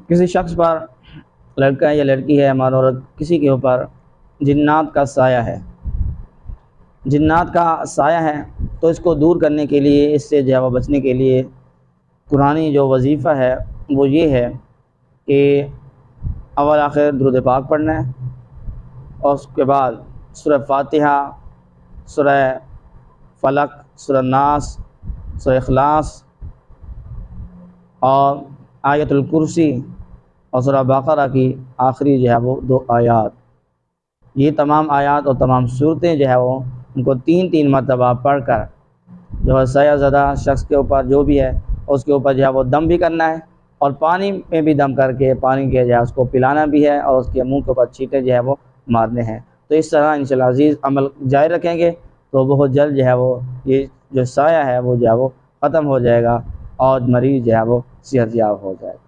کسی شخص پر، لڑکا یا لڑکی ہے، مرد عورت، کسی کے اوپر جنات کا سایہ ہے، جنات کا سایہ ہے، تو اس کو دور کرنے کے لیے، اس سے جو ہے وہ بچنے کے لیے قرآنی جو وظیفہ ہے وہ یہ ہے کہ اول آخر درود پاک پڑھنا ہے، اور اس کے بعد سورہ فاتحہ، سورہ فلق، سورہ ناس، سورہ اخلاص اور آیت الکرسی اور سورہ بقرہ کی آخری جو ہے وہ 2 آیات، یہ تمام آیات اور تمام صورتیں جو ہے وہ ان کو 3 مرتبہ پڑھ کر جو ہے سایہ زدہ شخص کے اوپر جو بھی ہے اس کے اوپر جو ہے وہ دم بھی کرنا ہے، اور پانی میں بھی دم کر کے پانی کے جو ہے اس کو پلانا بھی ہے، اور اس کے منہ کے اوپر چھینٹے جو ہے وہ مارنے ہیں۔ تو اس طرح انشاءاللہ عزیز عمل جاری رکھیں گے تو بہت جلد جو ہے وہ یہ جو سایہ ہے وہ جو ہے وہ ختم ہو جائے گا، اور مریض جو ہے وہ صحت یاب ہو جائے گا۔